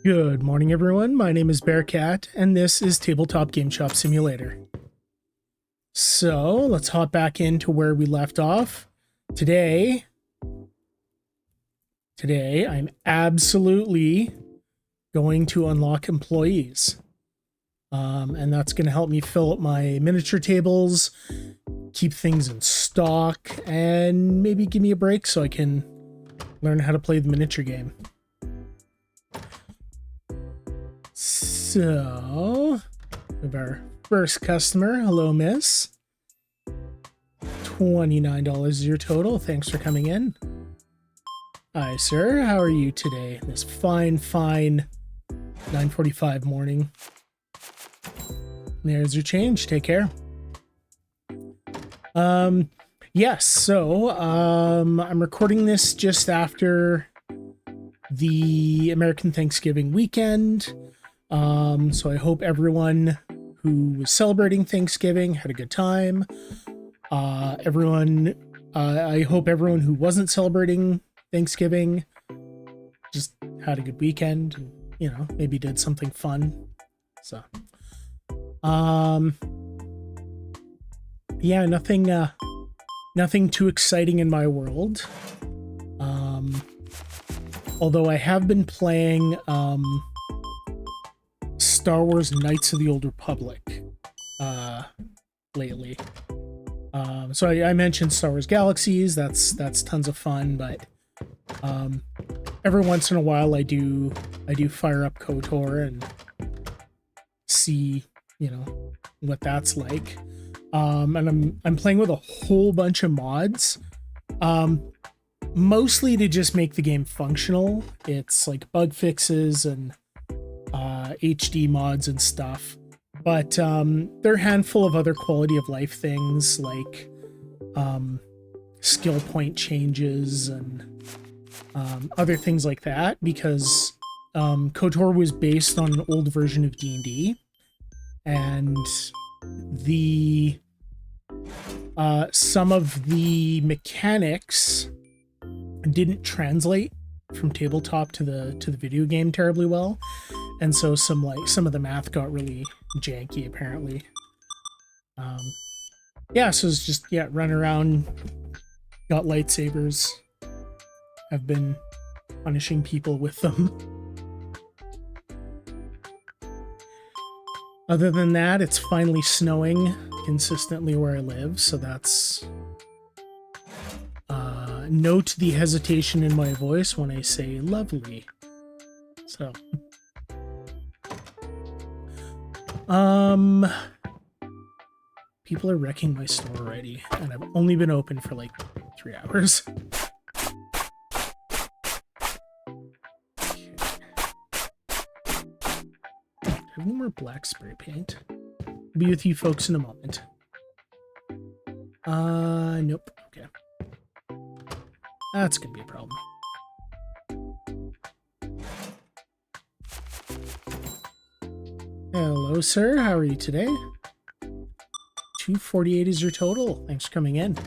Good morning, everyone. My name is Bearcat, and this is Tabletop Game Shop Simulator. So, let's hop back into where we left off. Today, I'm absolutely going to unlock employees. And that's going to help me fill up my miniature tables, keep things in stock, and maybe give me a break so I can learn how to play the miniature game. So, we have our first customer. Hello, miss. $29 is your total. Thanks for coming in. Hi, sir. How are you today? This fine 9:45 morning. There's your change. Take care. Yes, so, I'm recording this just after the American Thanksgiving weekend. So I hope everyone who was celebrating Thanksgiving had a good time. I hope everyone who wasn't celebrating Thanksgiving just had a good weekend and, maybe did something fun. So, yeah, nothing too exciting in my world. Although I have been playing, Star Wars Knights of the Old Republic lately. So I mentioned Star Wars Galaxies. That's tons of fun, but every once in a while I do fire up KOTOR and see what that's like. And I'm playing with a whole bunch of mods, mostly to just make the game functional. It's like bug fixes and HD mods and stuff, but there are a handful of other quality of life things like skill point changes and other things like that, because KOTOR was based on an old version of D&D, and the some of the mechanics didn't translate from tabletop to the video game terribly well. And so some of the math got really janky, apparently. Yeah, so it's just, run around, got lightsabers. I've been punishing people with them. Other than that, it's finally snowing consistently where I live, so that's... note the hesitation in my voice when I say lovely. So... people are wrecking my store already, and I've only been open for like 3 hours. Okay. Do I have any more black spray paint? I'll be with you folks in a moment. Nope. Okay. That's gonna be a problem. Hello, sir. How are you today? $248 is your total. Thanks for coming in.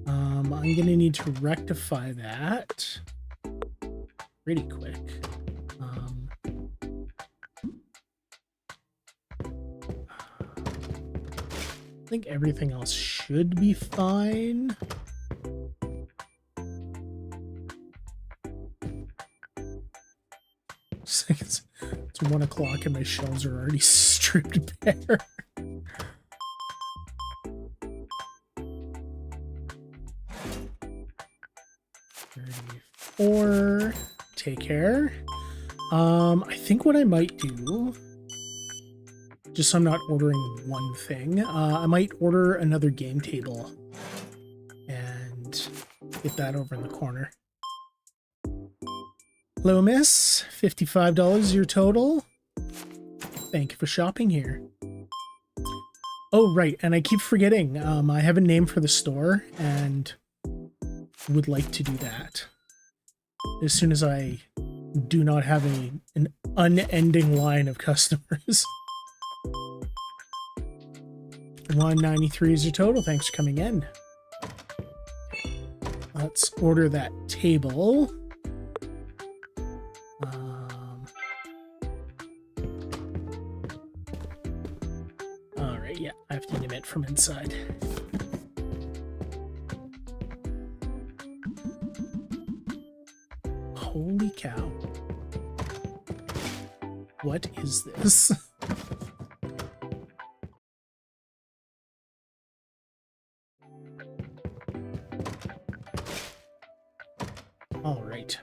I'm gonna need to rectify that pretty quick. I think everything else should be fine. It's 1 o'clock and my shelves are already stripped bare. Or take care. I think what I might do, just so I'm not ordering one thing, I might order another game table and get that over in the corner. Hello, miss. $55 your total. Thank you for shopping here. Oh, right, and I keep forgetting. I have a name for the store and would like to do that as soon as I do not have an unending line of customers. $193 is your total. Thanks for coming in. Let's order that table. right, yeah, I have to aim it from inside. Holy cow. What is this? All right.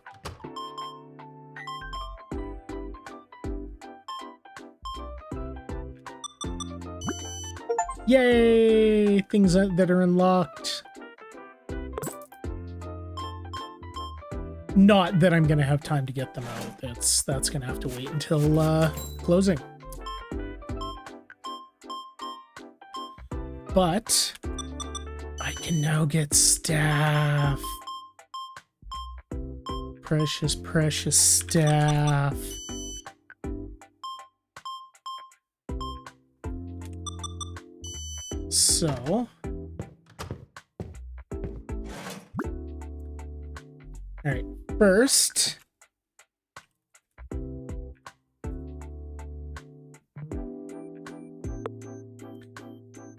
Yay! Things that are unlocked. Not that I'm gonna have time to get them out. That's gonna have to wait until closing. But I can now get staff. Precious, precious staff. So, all right, first,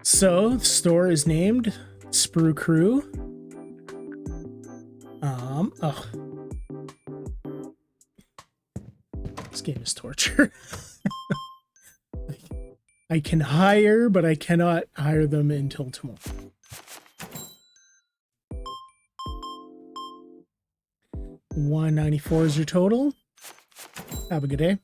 so the store is named Sprue Crew. Oh, this game is torture. I can hire, but I cannot hire them until tomorrow. $194 is your total. Have a good day.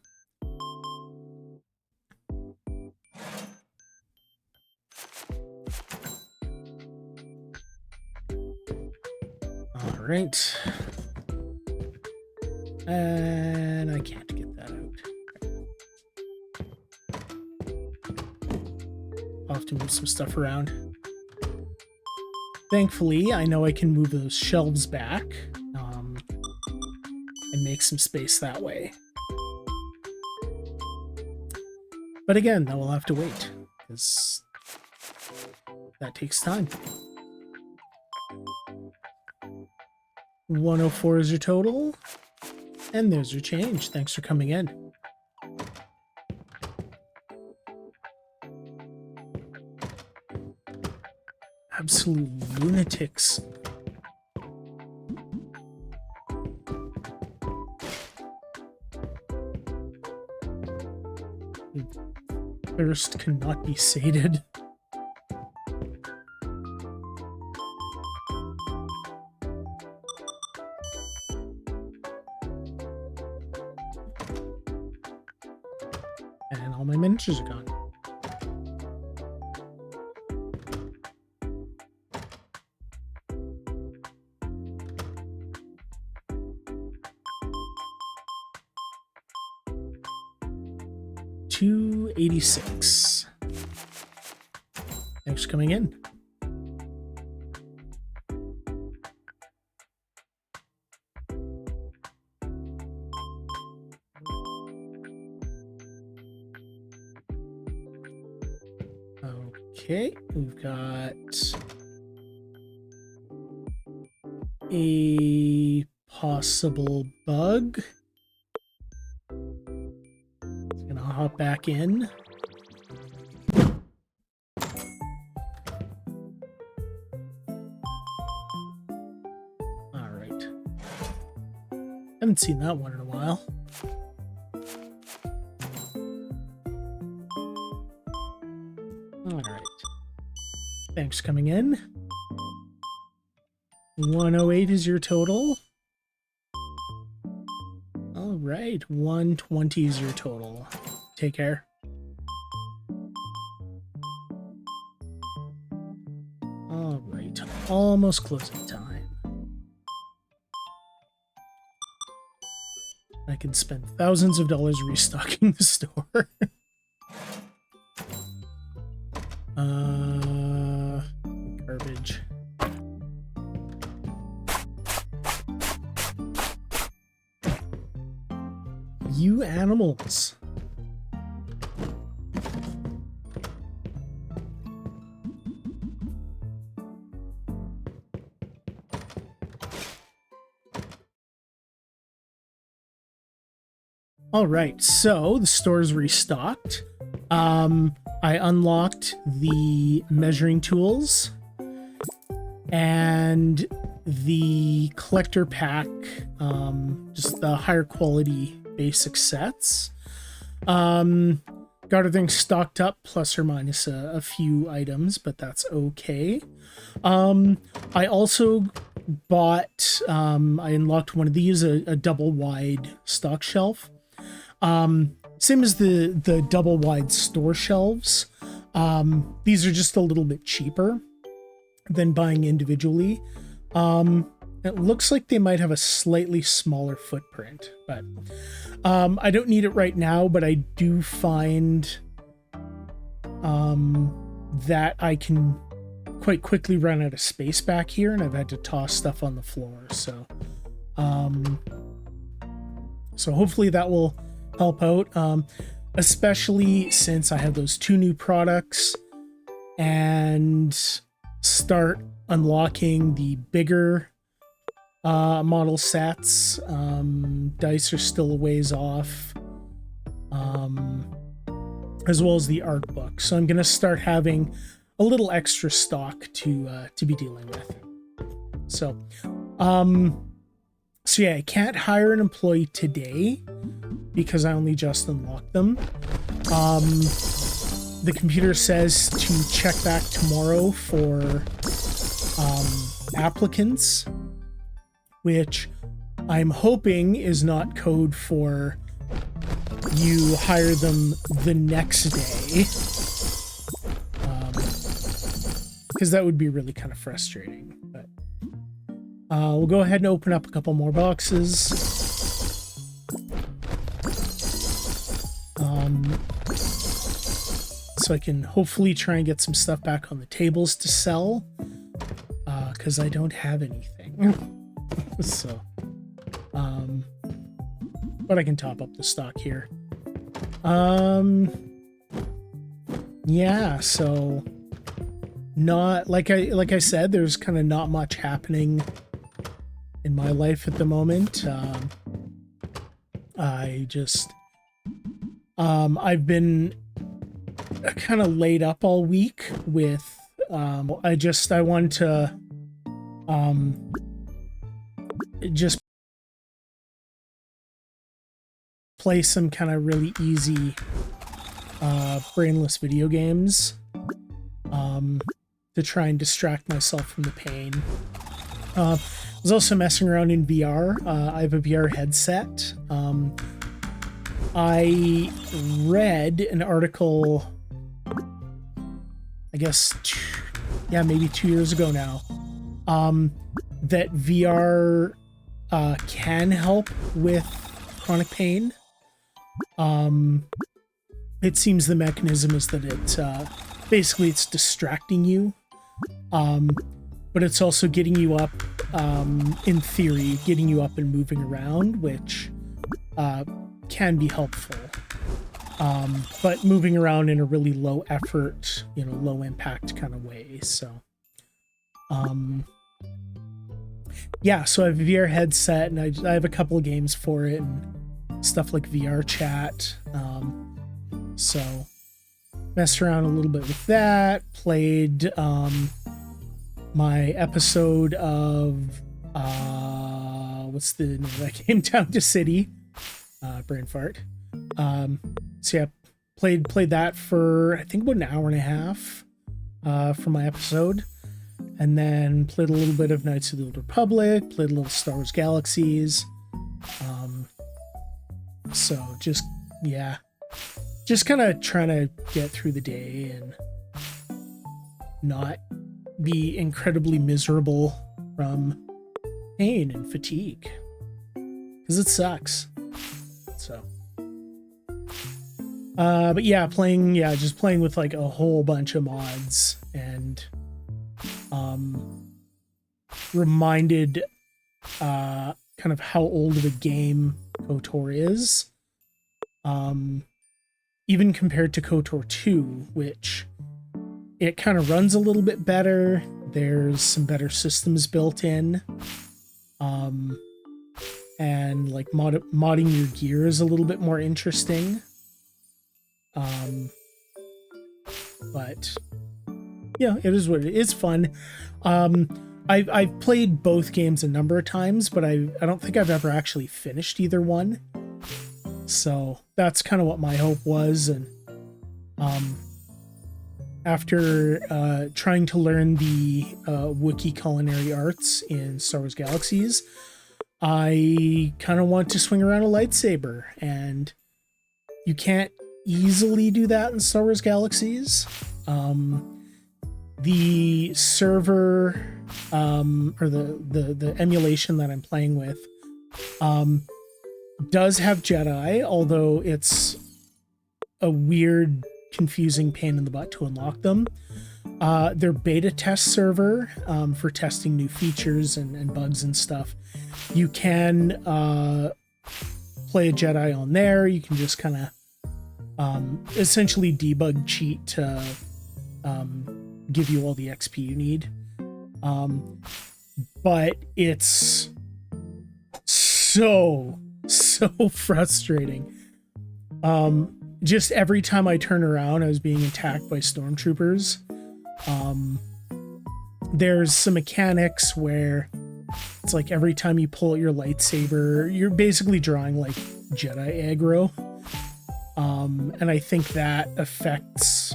All right. And I can't get that out. I'll have to move some stuff around. Thankfully, I know I can move those shelves back and make some space that way. But again, that will have to wait, because that takes time. 104 is your total, and there's your change. Thanks for coming in. Absolute lunatics. Thirst cannot be sated. And all my miniatures are gone. $286. Thanks for coming in. Okay, we've got a possible bug. Hop back in. All right. Haven't seen that one in a while. All right. Thanks for coming in. 108 is your total. All right. 120 is your total. Take care. All right, almost closing time. I can spend thousands of dollars restocking the store. Garbage. You animals. All right, so the store's restocked. I unlocked the measuring tools and the collector pack, just the higher quality basic sets. Got everything stocked up, plus or minus a few items, but that's okay. I also bought, I unlocked one of these, a double wide stock shelf. Same as the double wide store shelves. These are just a little bit cheaper than buying individually. It looks like they might have a slightly smaller footprint, but I don't need it right now, but I do find that I can quite quickly run out of space back here, and I've had to toss stuff on the floor. So hopefully that will help out, especially since I have those 2 new products and start unlocking the bigger model sets. Dice are still a ways off, as well as the art book. So I'm going to start having a little extra stock to be dealing with. So yeah, I can't hire an employee today because I only just unlocked them. The computer says to check back tomorrow for applicants, which I'm hoping is not code for you hire them the next day, because that would be really kind of frustrating. But we'll go ahead and open up a couple more boxes. So I can hopefully try and get some stuff back on the tables to sell, because I don't have anything. So, but I can top up the stock here. Yeah, so not like I said, there's kind of not much happening in my life at the moment. I've been kind of laid up all week with I wanted to just play some kind of really easy brainless video games to try and distract myself from the pain. I was also messing around in VR. I have a VR headset. I read an article, I guess, maybe 2 years ago now, that VR can help with chronic pain. It seems the mechanism is that basically it's distracting you, but it's also getting you up, in theory, getting you up and moving around, which can be helpful. But moving around in a really low effort, low impact kind of way. So, yeah, so I have a VR headset, and I have a couple of games for it and stuff like VR chat. So messed around a little bit with that, played my episode of what's the name of that game? Down to City. Brain fart. So yeah, played that for I think about an hour and a half for my episode, and then played a little bit of Knights of the Old Republic, played a little Star Wars Galaxies. So just kind of trying to get through the day and not be incredibly miserable from pain and fatigue, because it sucks. So but yeah, just playing with like a whole bunch of mods, and reminded kind of how old of a game KOTOR is, even compared to KOTOR 2, which it kind of runs a little bit better. There's some better systems built in, and like modding your gear is a little bit more interesting. but yeah, it is what it is. Fun. I've played both games a number of times, but I don't think I've ever actually finished either one. So that's kind of what my hope was. And after trying to learn the Wookiee culinary arts in Star Wars Galaxies, I kind of want to swing around a lightsaber, and you can't easily do that in Star Wars Galaxies. The server, or the emulation that I'm playing with, does have Jedi, although it's a weird, confusing pain in the butt to unlock them. Their beta test server, for testing new features and bugs and stuff, you can play a Jedi on there. You can just kind of essentially debug cheat to give you all the XP you need. But it's so frustrating. Just every time I turn around, I was being attacked by stormtroopers. There's some mechanics where it's like every time you pull out your lightsaber, you're basically drawing like Jedi aggro. And I think that affects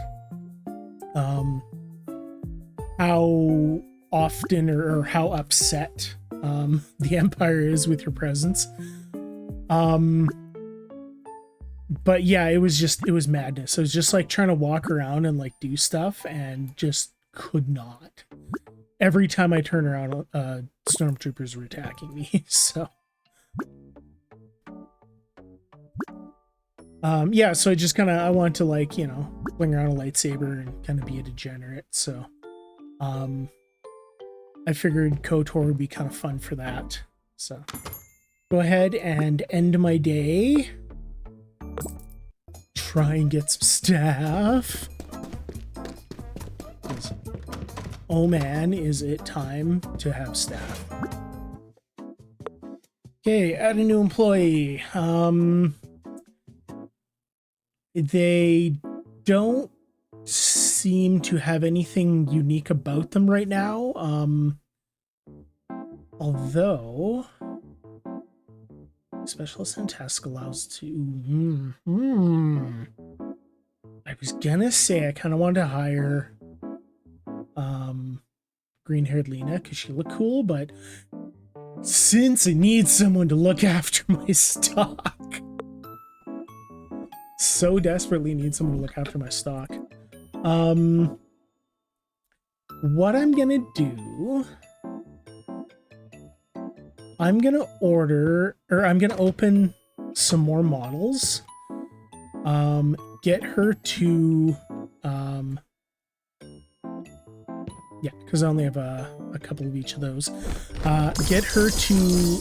how often or how upset the Empire is with your presence. But yeah, it was madness. I was just like trying to walk around and like do stuff and just could not. Every time I turn around, stormtroopers were attacking me. So yeah, so I want to, like, you know, swing around a lightsaber and kind of be a degenerate. So I figured KOTOR would be kind of fun for that. So go ahead and end my day. Try and get some staff. Oh man, is it time to have staff. Okay, add a new employee. They don't seem to have anything unique about them right now. Although specialist and task allows to I was gonna say I kind of wanted to hire green-haired Lena because she looked cool, but since I need someone to look after my stock, so desperately need someone to look after my stock. What I'm gonna do, I'm gonna open some more models, get her to yeah, because I only have a couple of each of those. Get her to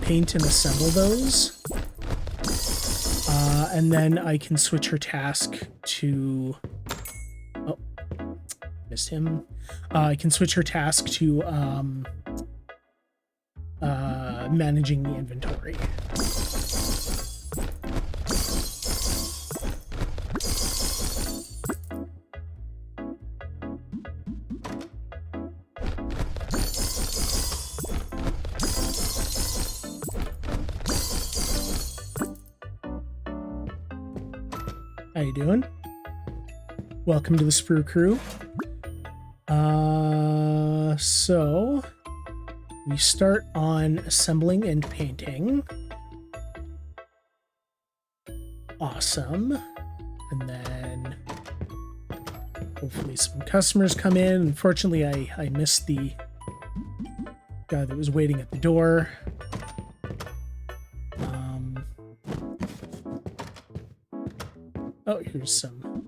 paint and assemble those. And then I can switch her task to... Oh, missed him. I can switch her task to managing the inventory. How you doing? Welcome to the Sprue Crew. So we start on assembling and painting. Awesome. And then hopefully some customers come in. Unfortunately, I missed the guy that was waiting at the door. Oh, here's some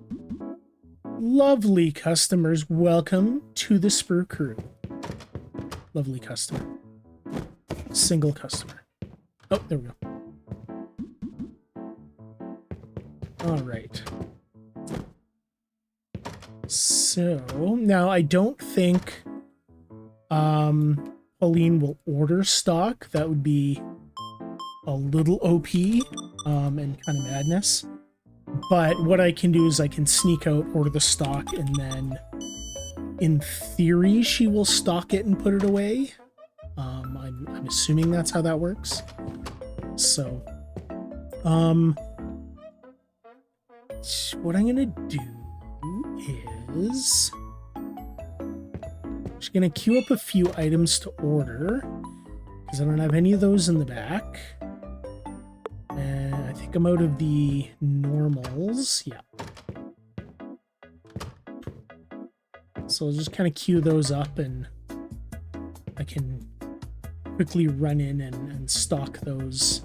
lovely customers. Welcome to the Sprue Crew. Lovely customer. Single customer. Oh, there we go. All right. So now I don't think Pauline will order stock. That would be a little OP and kind of madness. But what I can do is I can sneak out, order the stock, and then in theory she will stock it and put it away. I'm assuming that's how that works. So, what I'm gonna do is I'm just gonna queue up a few items to order because I don't have any of those in the back. And I think I'm out of the normals. Yeah. So I'll just kind of queue those up and I can quickly run in and stock those,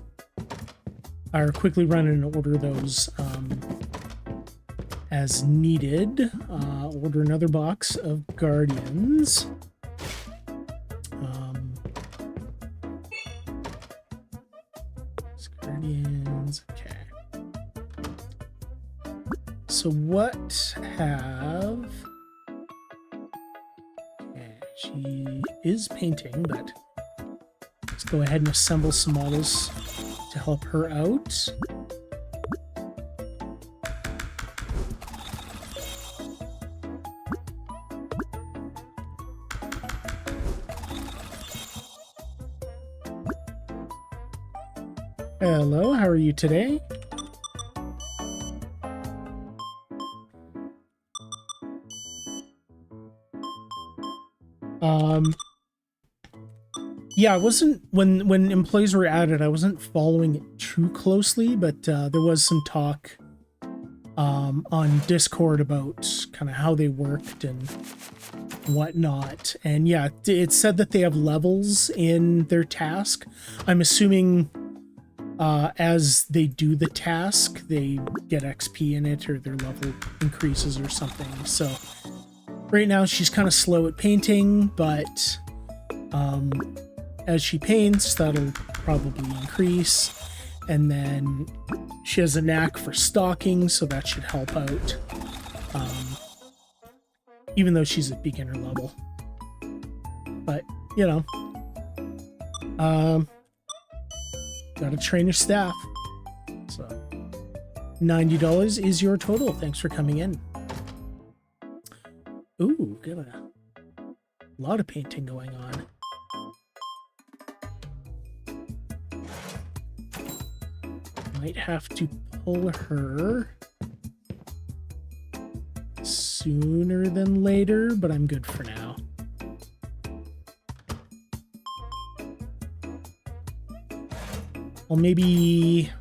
or quickly run in and order those as needed. Order another box of Guardians. Guardians, okay. So what have... Okay, she is painting, but let's go ahead and assemble some models to help her out. Hello, how are you today? Yeah, I wasn't, when employees were added, I wasn't following it too closely, but there was some talk on Discord about kind of how they worked and whatnot. And yeah, it said that they have levels in their task. I'm assuming as they do the task, they get XP in it or their level increases or something. So right now she's kind of slow at painting, but as she paints, that'll probably increase. And then she has a knack for stalking, so that should help out. Even though she's at beginner level. But, you know, gotta train your staff. So $90 is your total. Thanks for coming in. Ooh, got a lot of painting going on. Might have to pull her sooner than later, but I'm good for now. Well, maybe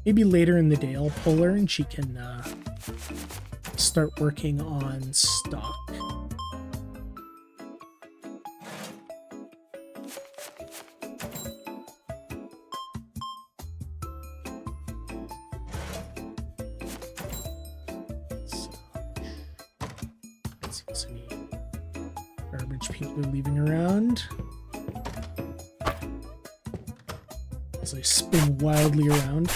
later in the day I'll pull her and she can start working on stock. People are leaving around as I spin wildly around.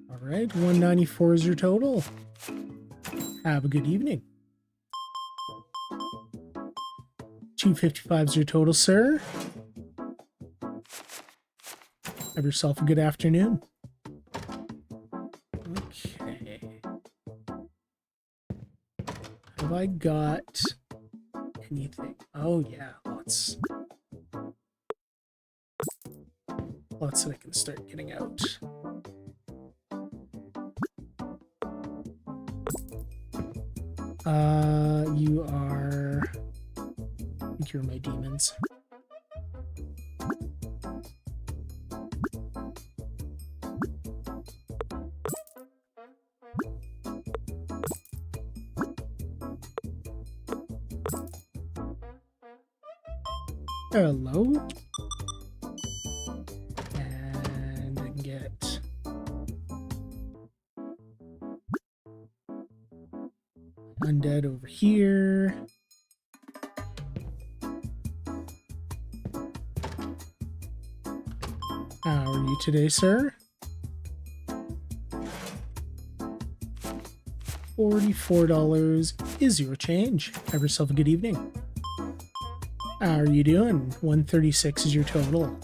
All right, 194 is your total. Have a good evening. 255 is your total, sir. Have yourself a good afternoon. Have I got anything? Oh yeah, lots that I can start getting out. You are... I think you're my demons. Hello. And I can get undead over here. How are you today, sir? $44 is your change. Have yourself a good evening. How are you doing? 136 is your total.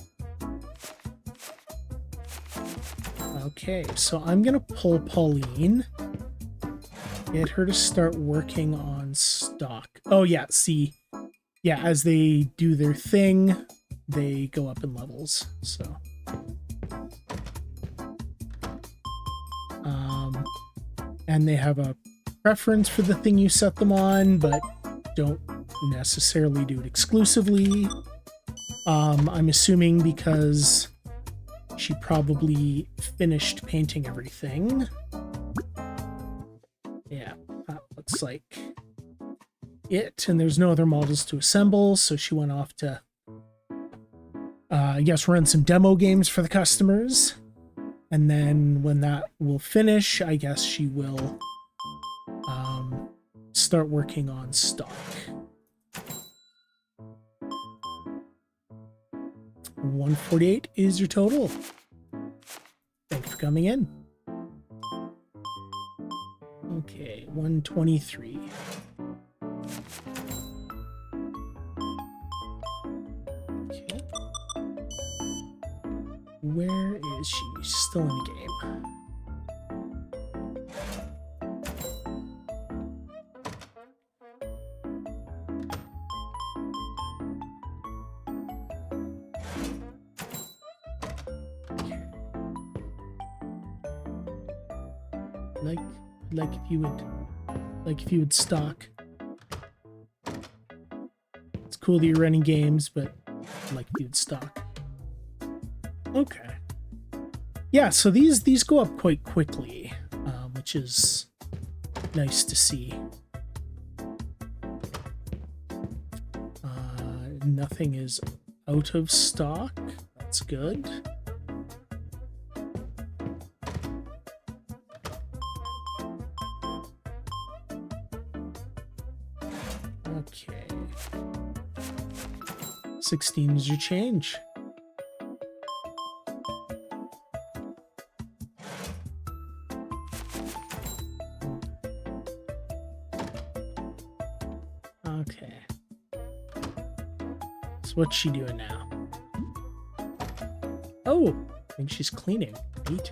Okay, so I'm gonna pull Pauline. Get her to start working on stock. Oh yeah, see. Yeah, as they do their thing, they go up in levels, so. And they have a preference for the thing you set them on, but don't necessarily do it exclusively. I'm assuming because she probably finished painting everything. Yeah, that looks like it. And there's no other models to assemble, so she went off to, I guess, run some demo games for the customers. And then when that will finish, I guess she will start working on stock. 148 is your total. Thanks for coming in. Okay, 123. Okay. Where is she? She's still in the game. Like if you would stock. It's cool that you're running games, but like if you would stock. Okay. Yeah, so these go up quite quickly, which is nice to see. Nothing is out of stock. That's good. Okay. 16 is your change. Okay. So what's she doing now? Oh, I think she's cleaning. Neat.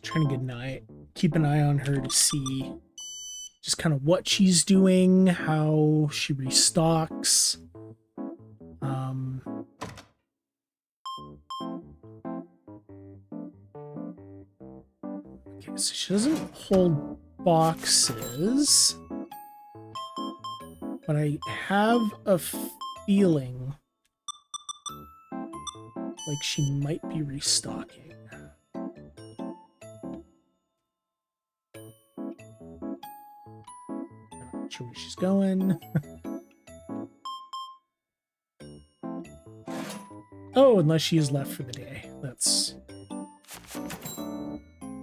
Trying to get an eye, keep an eye on her to see just kind of what she's doing, how she restocks. Okay, so she doesn't hold boxes, but I have a feeling like she might be restocking. Not sure where she's going. Oh, unless she is left for the day. That's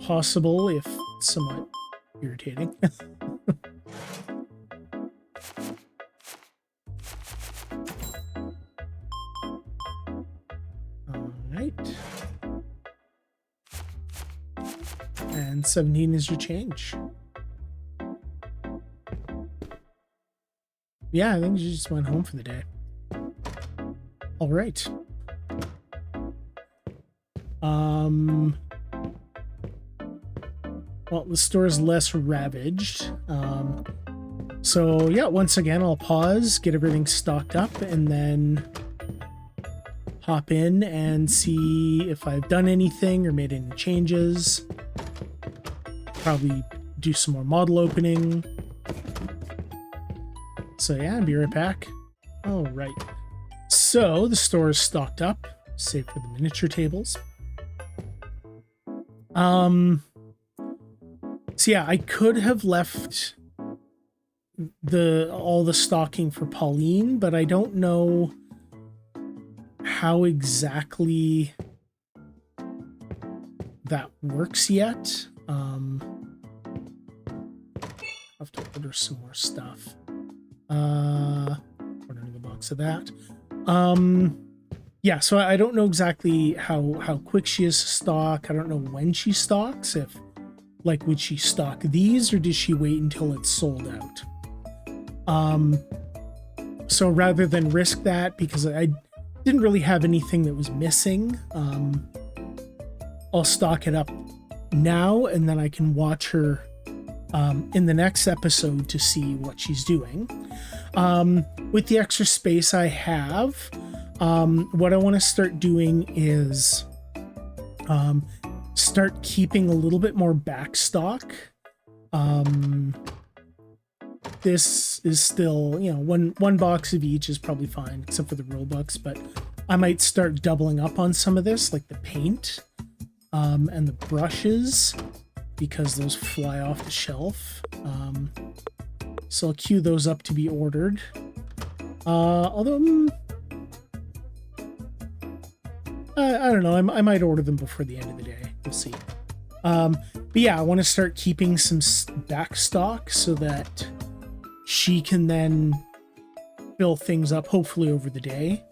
possible, if somewhat irritating. All right. And 17 is your change. Yeah, I think she just went home for the day. All right. Well, the store is less ravaged. So yeah, once again, I'll pause, get everything stocked up, and then hop in and see if I've done anything or made any changes. Probably do some more model opening. So yeah, I'll be right back. All right. So the store is stocked up, save for the miniature tables. So yeah, I could have left all the stocking for Pauline, but I don't know how exactly that works yet. I'll have to order some more stuff. Ordering a box of that. Yeah, so I don't know exactly how quick she is to stock. I don't know when she stocks. If, like, would she stock these or does she wait until it's sold out? So rather than risk that, because I didn't really have anything that was missing, I'll stock it up now, and then I can watch her in the next episode to see what she's doing. With the extra space I have, what I want to start doing is start keeping a little bit more back stock. This is still, you know, one box of each is probably fine, except for the rule books, but I might start doubling up on some of this, like the paint and the brushes, because those fly off the shelf. So I'll queue those up to be ordered. Although, I don't know, I might order them before the end of the day. We'll see. But yeah, I want to start keeping some back stock so that she can then fill things up, hopefully over the day.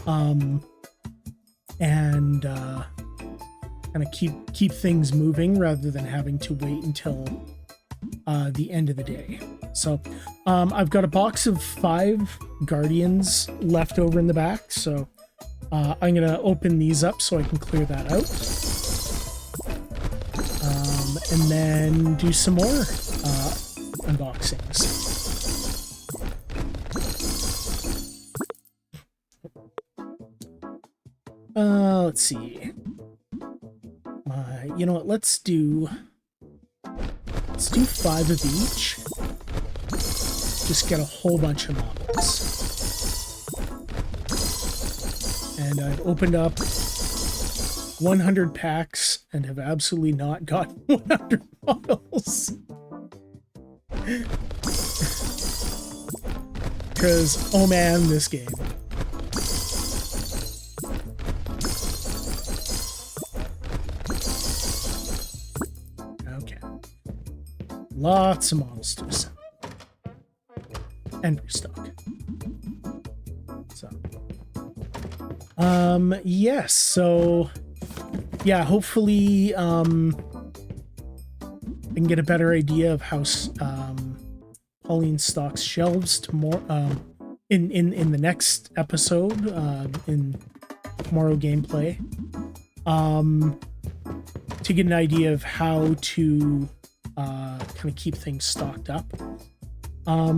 And kind of keep things moving rather than having to wait until the end of the day. So I've got a box of 5 Guardians left over in the back, so I'm gonna open these up so I can clear that out, and then do some more unboxings. Let's see. You know what? Let's do 5 of each. Just get a whole bunch of models. And I've opened up 100 packs and have absolutely not gotten 100 models. Because, oh man, this game. Lots of models to assemble and restock. So, yes. So, yeah. Hopefully, I can get a better idea of how Pauline stocks shelves tomorrow. In the next episode, in tomorrow gameplay, to get an idea of how to kind of keep things stocked up. I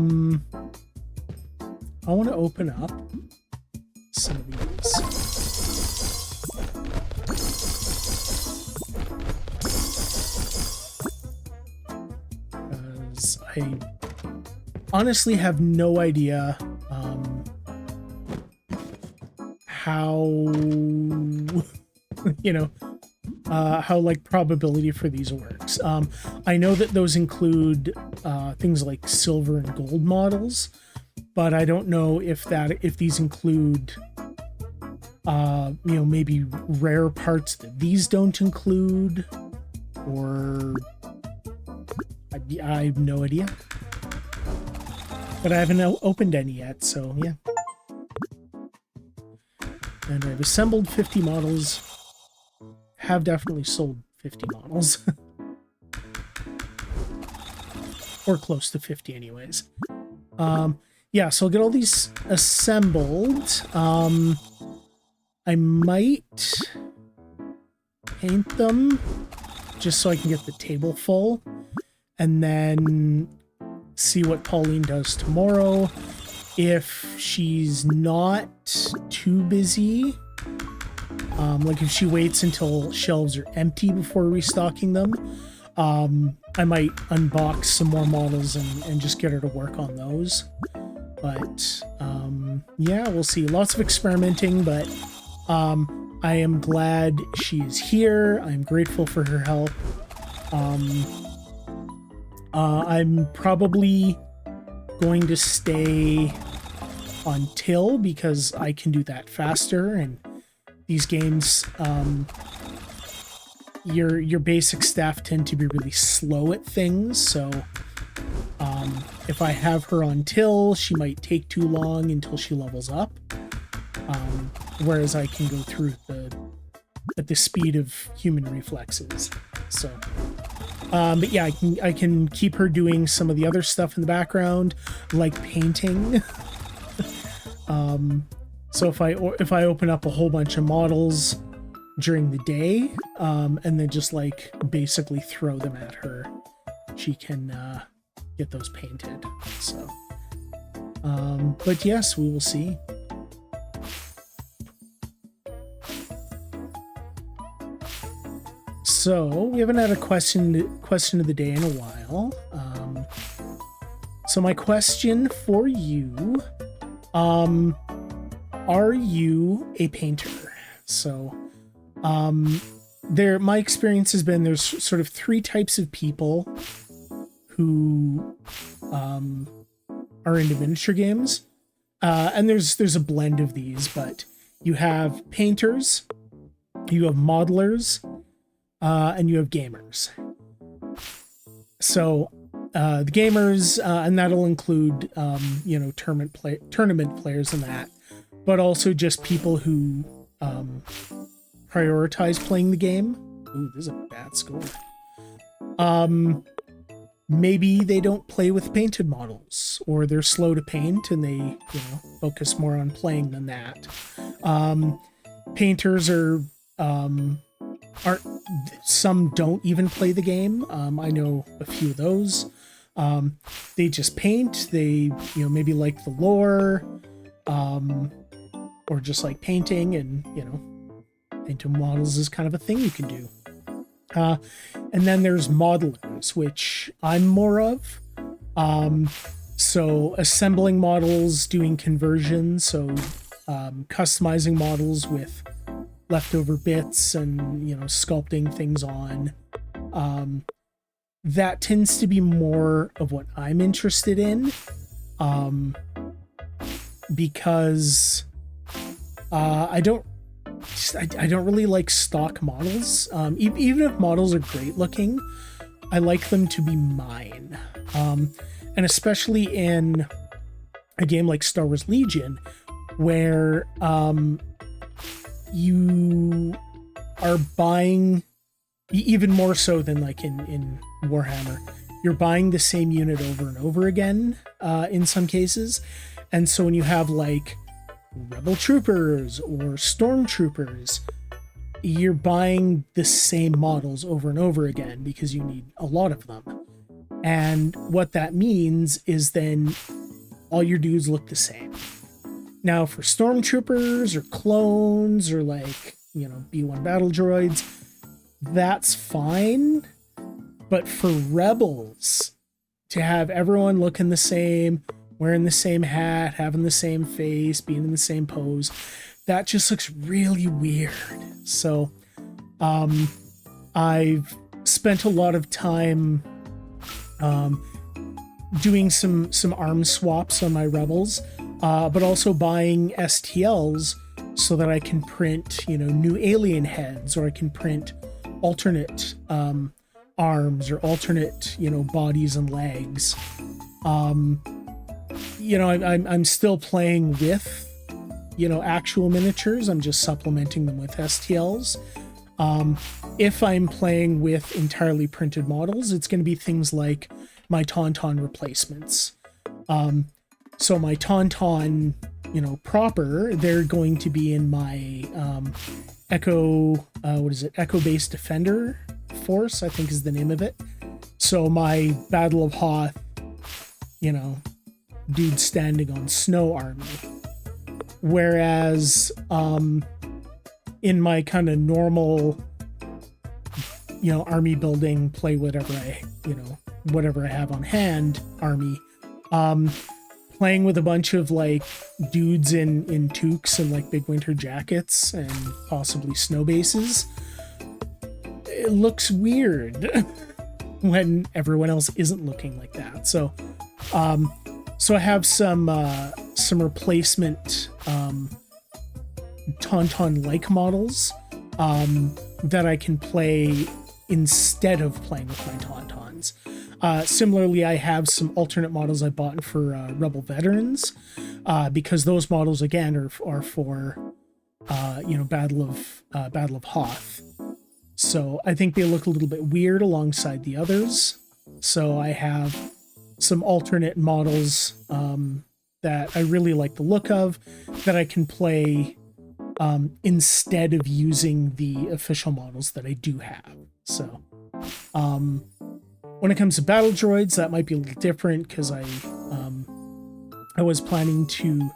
want to open up some of these. Because I honestly have no idea how, you know, how like probability for these works. I know that those include things like silver and gold models, but I don't know if these include you know, maybe rare parts that these don't include, or I have no idea. But I haven't opened any yet, so yeah. And I've assembled 50 models. Have definitely sold 50 models. Or close to 50 anyways. Yeah, so I'll get all these assembled. I might paint them just so I can get the table full, and then see what Pauline does tomorrow. If she's not too busy, like if she waits until shelves are empty before restocking them, I might unbox some more models and just get her to work on those. But yeah, we'll see. Lots of experimenting, but I am glad she's here. I'm grateful for her help. I'm probably going to stay on Till because I can do that faster, and these games your basic staff tend to be really slow at things, so if I have her on till, she might take too long until she levels up, whereas I can go through at the speed of human reflexes. So but yeah, I can keep her doing some of the other stuff in the background, like painting. So if I open up a whole bunch of models during the day, and then just like basically throw them at her, she can get those painted. So but yes, we will see. So we haven't had a question of the day in a while. So my question for you, are you a painter? So my experience has been there's sort of three types of people who are into miniature games, and there's a blend of these, but you have painters, you have modelers, and you have gamers. So the gamers, and that'll include tournament players and that, but also just people who prioritize playing the game. Ooh, this is a bad score. Maybe they don't play with painted models, or they're slow to paint and they focus more on playing than that. Painters are some don't even play the game. I know a few of those. They just paint. They maybe like the lore, or just like painting, and painting models is kind of a thing you can do. And then there's modelers, which I'm more of. So assembling models, doing conversions, so customizing models with leftover bits and sculpting things on. That tends to be more of what I'm interested in, because I don't really like stock models. Even if models are great looking, I like them to be mine. And especially in a game like Star Wars Legion, where you are buying, even more so than like in Warhammer, you're buying the same unit over and over again, in some cases. And so when you have like Rebel troopers or stormtroopers, you're buying the same models over and over again because you need a lot of them. And what that means is then all your dudes look the same. Now for stormtroopers or clones or like, B1 battle droids, that's fine. But for rebels, to have everyone looking the same, wearing the same hat, having the same face, being in the same pose, that just looks really weird. So I've spent a lot of time doing some arm swaps on my rebels, but also buying STLs so that I can print new alien heads, or I can print alternate arms or alternate bodies and legs. I'm still playing with actual miniatures. I'm just supplementing them with STLs. If I'm playing with entirely printed models, it's going to be things like my Tauntaun replacements. So my Tauntaun, proper, they're going to be in my Echo-based Defender Force, I think is the name of it. So my Battle of Hoth, dude standing on snow army. Whereas in my kind of normal army building, play whatever I have on hand army, playing with a bunch of like dudes in toques and like big winter jackets and possibly snow bases, it looks weird when everyone else isn't looking like that. So I have some replacement Tauntaun-like models that I can play instead of playing with my Tauntauns. Similarly, I have some alternate models I bought for Rebel Veterans, because those models again are for Battle of Hoth. So I think they look a little bit weird alongside the others. So I have some alternate models that I really like the look of that I can play instead of using the official models that I do have. So when it comes to battle droids, that might be a little different because I was planning to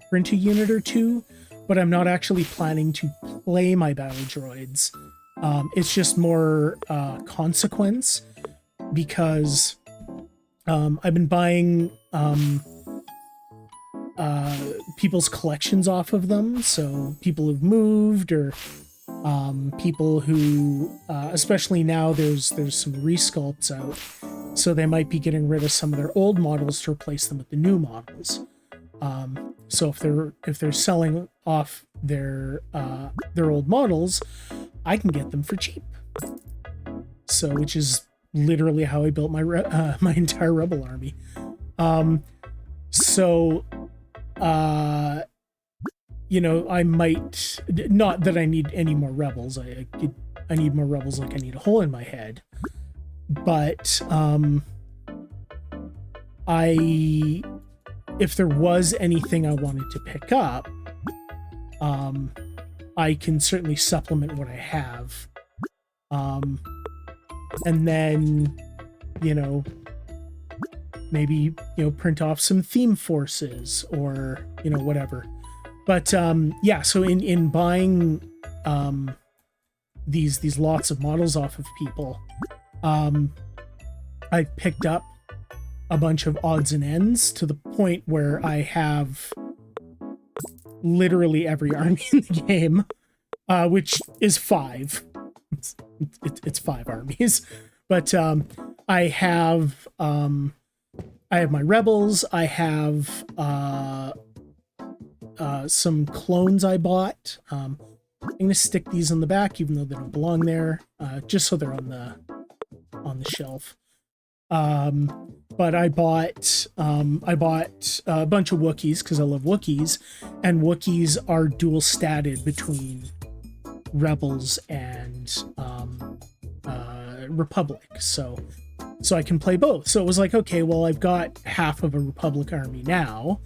print a unit or two, but I'm not actually planning to play my battle droids. It's just more consequence because I've been buying people's collections off of them. So people have moved, or people who, especially now, there's some resculpts out, so they might be getting rid of some of their old models to replace them with the new models. So if they're selling off their old models, I can get them for cheap. So, which is literally how I built my my entire Rebel army. I might, not that I need any more Rebels. I need more Rebels like I need a hole in my head. But if there was anything I wanted to pick up, I can certainly supplement what I have. And then, maybe, print off some theme forces or, whatever. But yeah, so in buying these lots of models off of people, I picked up a bunch of odds and ends to the point where I have literally every army in the game, which is 5. It's 5 armies, but I have my Rebels. I have some clones I bought. I'm gonna stick these on the back, even though they don't belong there, just so they're on the shelf. But I bought a bunch of Wookiees because I love Wookiees, and Wookiees are dual statted between Rebels and Republic, so I can play both. So it was like, okay, well, I've got half of a Republic army now.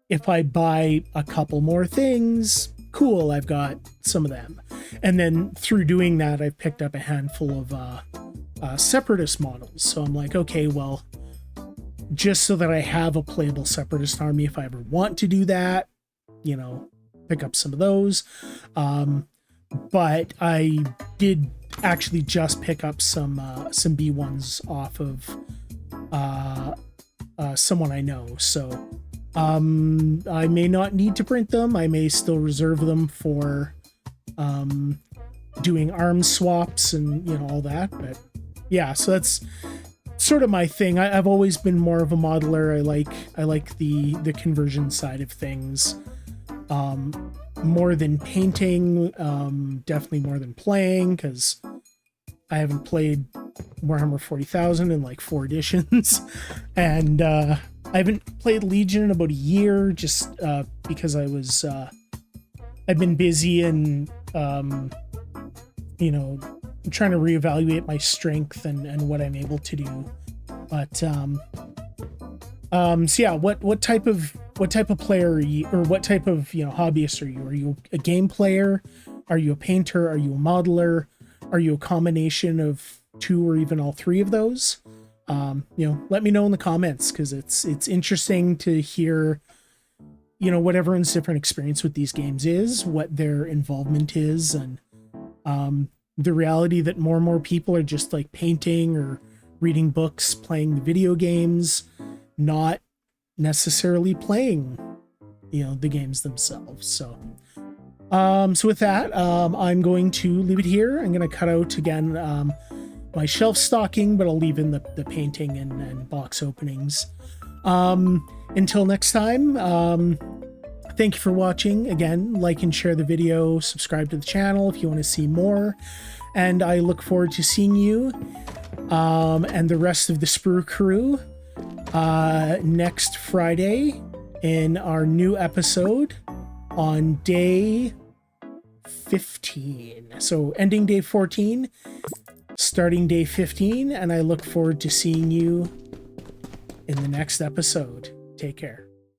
If I buy a couple more things, cool, I've got some of them. And then through doing that, I've picked up a handful of Separatist models. So I'm like, okay, well, just so that I have a playable Separatist army if I ever want to do that, pick up some of those. But I did actually just pick up some B1s off of someone I know. So I may not need to print them. I may still reserve them for doing arms swaps and all that. But yeah, so that's sort of my thing. I've always been more of a modeler. I like the conversion side of things. More than painting, definitely more than playing, because I haven't played Warhammer 40,000 in like 4 editions, and I haven't played Legion in about a year, just because I've been busy and trying to reevaluate my strength and what I'm able to do. But so yeah, what type of player are you, or what type of hobbyist are you? Are you a game player? Are you a painter? Are you a modeler? Are you a combination of 2 or even all 3 of those? Let me know in the comments, because it's interesting to hear what everyone's different experience with these games is, what their involvement is, and the reality that more and more people are just like painting or reading books, playing the video games, not necessarily playing the games themselves. So with that, I'm going to leave it here. I'm going to cut out again my shelf stocking, but I'll leave in the painting and box openings. Until next time, Thank you for watching. Again, like and share the video, subscribe to the channel if you want to see more, and I look forward to seeing you and the rest of the Sprue crew next Friday in our new episode on day 15. So ending day 14, starting day 15, and I look forward to seeing you in the next episode. Take care.